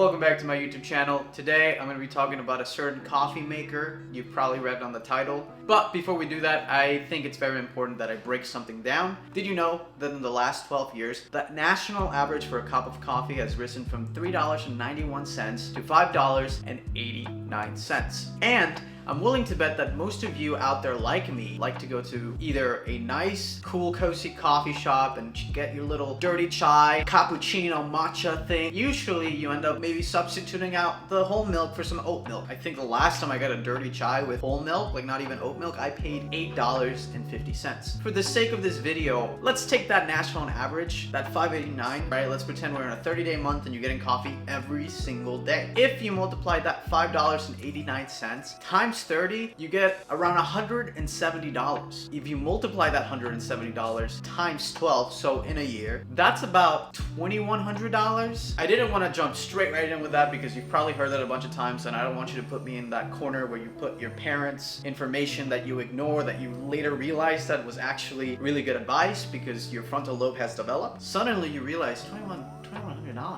Welcome back to my YouTube channel. Today I'm going to be talking about a certain coffee maker. You've probably read on the title. But before we do that, I think it's very important that I break something down. Did you know that in the last 12 years, the national average for a cup of coffee has risen from $3.91 to $5.89? And I'm willing to bet that most of you out there like me like to go to either a nice, cool, cozy coffee shop and get your little dirty chai, cappuccino, matcha thing. Usually you end up maybe substituting out the whole milk for some oat milk. I think the last time I got a dirty chai with whole milk, like not even oat milk, I paid $8.50. For the sake of this video, let's take that national average, that $5.89, right? Let's pretend we're in a 30-day month and you're getting coffee every single day. If you multiply that $5.89 times 30, you get around $170. If you multiply that $170 times 12, so in a year, that's about $2,100. I didn't want to jump straight right in with that because you've probably heard that a bunch of times, and I don't want you to put me in that corner where you put your parents' information that you ignore, that you later realize that was actually really good advice because your frontal lobe has developed. Suddenly you realize $2,100.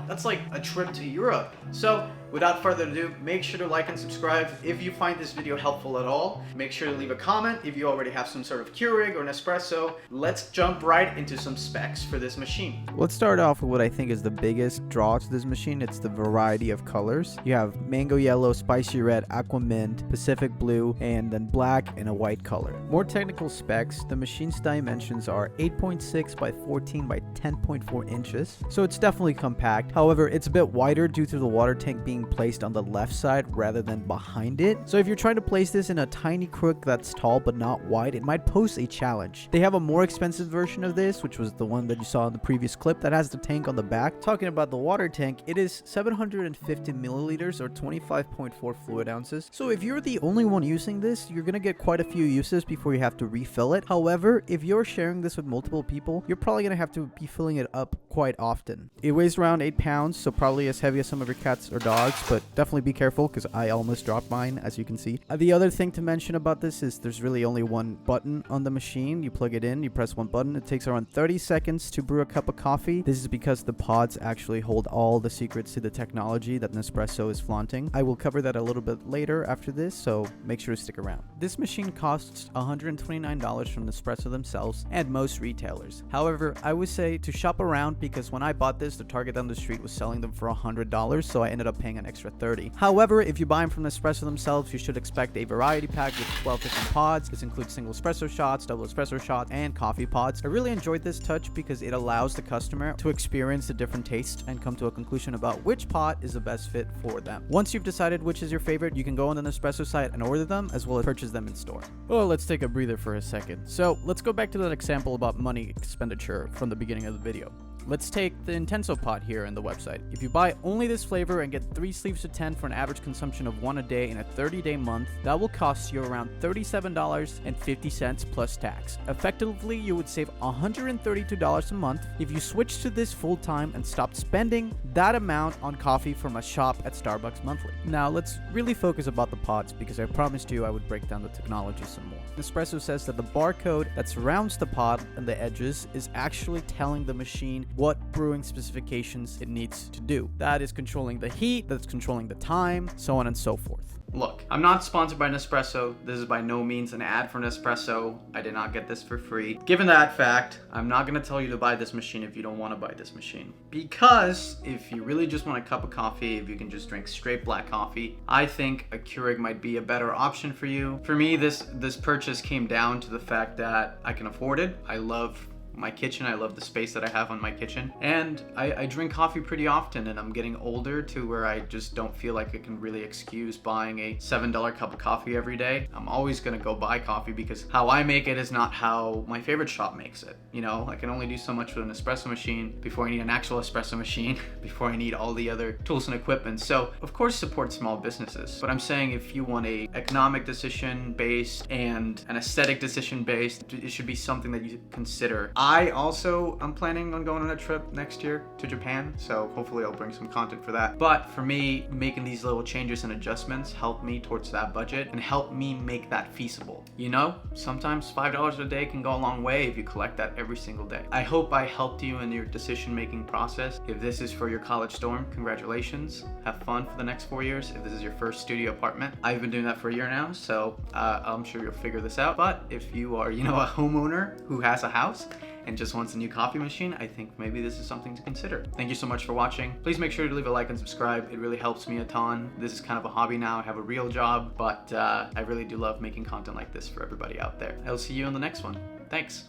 That's like a trip to Europe. So without further ado, make sure to like and subscribe. If you find this video helpful at all, make sure to leave a comment if you already have some sort of Keurig or Nespresso. Let's jump right into some specs for this machine. Let's start off with what I think is the biggest draw to this machine. It's the variety of colors. You have mango yellow, spicy red, aqua mint, Pacific blue, and then black and a white color. More technical specs, the machine's dimensions are 8.6 by 14 by 10.4 inches, so it's definitely compact. However, it's a bit wider due to the water tank being placed on the left side rather than behind it. So if you're trying to place this in a tiny crook that's tall but not wide, it might pose a challenge. They have a more expensive version of this, which was the one that you saw in the previous clip, that has the tank on the back. Talking about the water tank, it is 750 milliliters or 25.4 fluid ounces. So if you're the only one using this, you're gonna get quite a few uses before you have to refill it. However, if you're sharing this with multiple people, you're probably gonna have to be filling it up quite often. It weighs around 8 pounds, so probably as heavy as some of your cats or dogs, but definitely be careful because I almost dropped mine, as you can see. The other thing to mention about this is there's really only one button on the machine. You plug it in, you press one button. It takes around 30 seconds to brew a cup of coffee. This is because the pods actually hold all the secrets to the technology that Nespresso is flaunting. I will cover that a little bit later after this, so make sure to stick around. This machine costs $129 from Nespresso themselves and most retailers. However, I would say to shop around because when I bought this, the Target down the street was selling them for $100, so I ended up paying an extra $30. However, if you buy them from Nespresso themselves, you should expect a variety pack with 12 different pods. This includes single espresso shots, double espresso shots, and coffee pods. I really enjoyed this touch because it allows the customer to experience the different tastes and come to a conclusion about which pot is the best fit for them. Once you've decided which is your favorite, you can go on the Nespresso site and order them, as well as purchase them in store. Well, let's take a breather for a second. So let's go back to that example about money expenditure from the beginning of the video. Let's take the Intenso pot here on the website. If you buy only this flavor and get 3 sleeves of 10 for an average consumption of 1 a day in a 30-day month, that will cost you around $37.50 plus tax. Effectively, you would save $132 a month if you switch to this full-time and stopped spending that amount on coffee from a shop at Starbucks monthly. Now, let's really focus about the pods because I promised you I would break down the technology some more. Nespresso says that the barcode that surrounds the pod and the edges is actually telling the machine what brewing specifications it needs to do. That is controlling the heat, that's controlling the time, so on and so forth. Look, I'm not sponsored by Nespresso. This is by no means an ad for Nespresso. I did not get this for free. Given that fact, I'm not going to tell you to buy this machine if you don't want to buy this machine. Because if you really just want a cup of coffee, if you can just drink straight black coffee, I think a Keurig might be a better option for you. For me, this purchase came down to the fact that I can afford it. I love my kitchen. I love the space that I have on my kitchen, and I drink coffee pretty often, and I'm getting older to where I just don't feel like I can really excuse buying a $7 cup of coffee every day. I'm always gonna go buy coffee because how I make it is not how my favorite shop makes it. You know, I can only do so much with an espresso machine before I need an actual espresso machine, before I need all the other tools and equipment. So of course support small businesses, but I'm saying if you want a economic decision based and an aesthetic decision based, it should be something that you consider. I also am planning on going on a trip next year to Japan, so hopefully I'll bring some content for that. But for me, making these little changes and adjustments help me towards that budget and help me make that feasible. You know, sometimes $5 a day can go a long way if you collect that every single day. I hope I helped you in your decision-making process. If this is for your college dorm, congratulations. Have fun for the next 4 years. If this is your first studio apartment, I've been doing that for a year now, so I'm sure you'll figure this out. But if you are, you know, a homeowner who has a house and just wants a new coffee machine, I think maybe this is something to consider. Thank you so much for watching. Please make sure to leave a like and subscribe. It really helps me a ton. This is kind of a hobby now. I have a real job, but I really do love making content like this for everybody out there. I'll see you on the next one. Thanks.